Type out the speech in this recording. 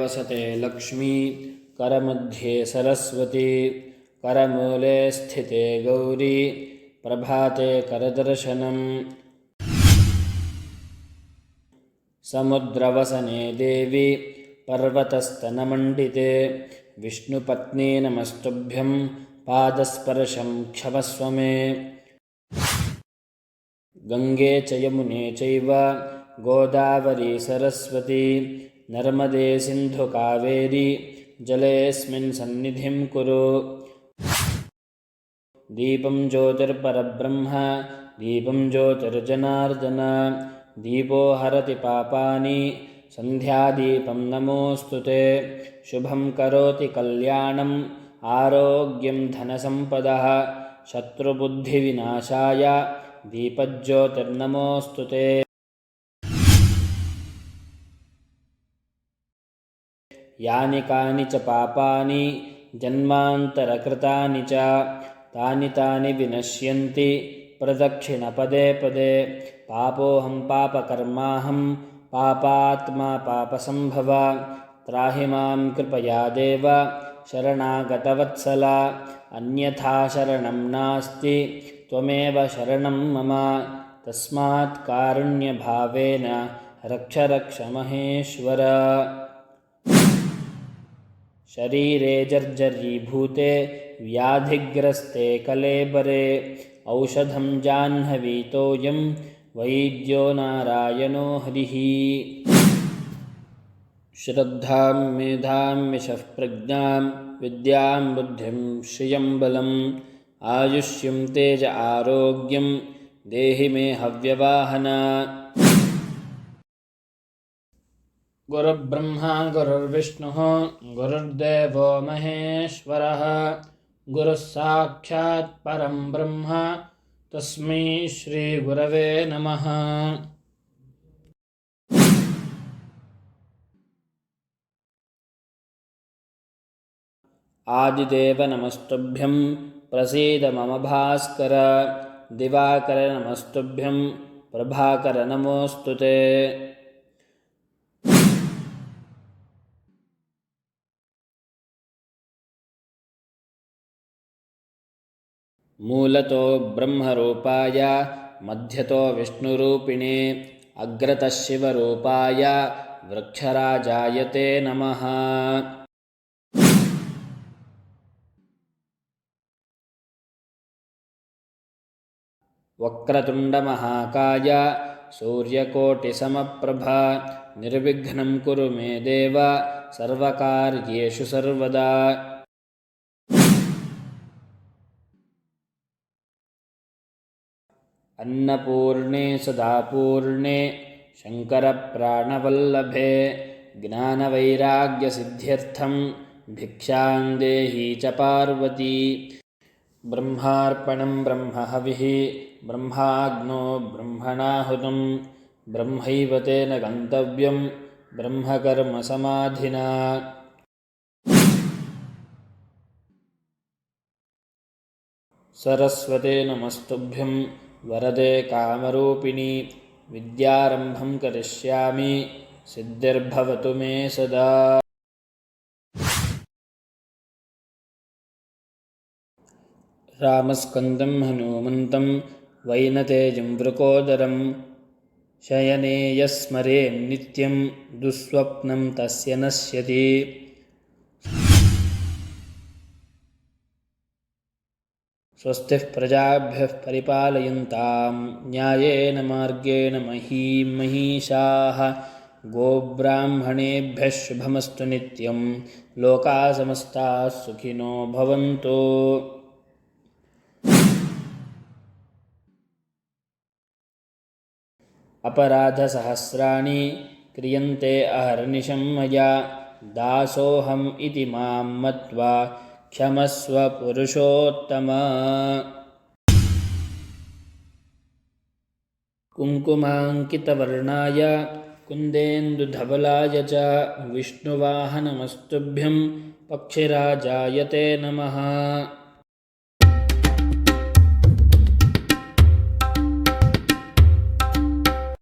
वसते लक्ष्मी करमध्ये सरस्वती करमूले स्थिते गौरी प्रभाते करदर्शनम् समुद्रवसने देवी पर्वतस्तनमण्डिते विष्णुपत्नी नमस्तुभ्यं पादस्पर्शं क्षमस्व मे गंगे च यमुने चैव गोदावरी सरस्वती नर्मदे सिन्धु कावेरी जलेऽस्मिन् सन्निधिं कुरु दीपं ज्योतिर्परब्रह्म दीपं ज्योतिर्जनार्दन दीपो हरति पापानि सन्ध्यादीपं नमोऽस्तुते शुभं करोति कल्याणम् आरोग्यं धनसम्पदः शत्रुबुद्धिविनाशाय दीपज्योतिर्नमोऽस्तुते यानि कानि च पापानि जन्मान्तरकृतानि च तानि तानि विनश्यन्ति प्रदक्षिणपदे पदे पापोऽहं पापकर्माहं पापात्मा पापसम्भव त्राहि मां कृपया देव शरणागतवत्सल अन्यथा शरणं नास्ति त्वमेव शरणं मम तस्मात् कारुण्यभावेन रक्ष रक्ष महेश्वर शरीरे जर्जरीभूते व्याधिग्रस्ते कलेबरे औषधं जाह्नवीतोऽयं वैद्यो नारायणो हरिः श्रद्धां मेधां यशः प्रज्ञां विद्यां बुद्धिं श्रियं बलम् आयुष्यं तेज आरोग्यं देहि मे हव्यवाहन गुरुर्ब्रह्मा गुरुर्विष्णुः गुरुर्देवो महेश्वरः गुरुः साक्षात् परं ब्रह्म तस्मै श्रीगुरवे नमः आदिदेव नमस्तुभ्यं प्रसीद मम भास्कर दिवाकर नमस्तुभ्यं प्रभाकर नमोऽस्तुते मूलतो ब्रह्मरूपाय मध्यतो विष्णुरूपिणे अग्रतः शिवरूपाय वृक्षराजाय ते नमः वक्रतुण्डमहाकाय सूर्यकोटिसमप्रभा निर्विघ्नं कुरु मे देव सर्वकार्येषु सर्वदा अन्नपूर्णे सदापूर्णे शङ्करप्राणवल्लभे ज्ञानवैराग्यसिद्ध्यर्थं भिक्षां देही च पार्वती ब्रह्मार्पणं ब्रह्महविः ब्रह्माग्नो ब्रह्मणाहुतं ब्रह्मैव तेन गन्तव्यं ब्रह्मकर्मसमाधिना सरस्वते नमस्तुभ्यं वरदे कामरूपिणि विद्यारम्भं करिष्यामि सिद्धिर्भवतु मे सदा रामस्कन्दं हनूमन्तं वैनतेयं वृकोदरं शयने यस्मरेन्नित्यं दुःस्वप्नं तस्य नश्यति स्वस्तिः प्रजाभ्यः परिपालयन्तां न्यायेन मार्गेण महीं महिषाः गोब्राह्मणेभ्यः शुभमस्तु नित्यं लोकाः समस्ताः सुखिनो भवन्तु अपराधसहस्राणि क्रियन्ते अहर्निशं मया दासोऽहम् इति मां मत्वा क्षमस्व पुरुषोत्तम कुङ्कुमाङ्कितवर्णाय कुन्देन्दुधवलाय च विष्णुवाहनमस्तुभ्यं पक्षिराजाय ते नमः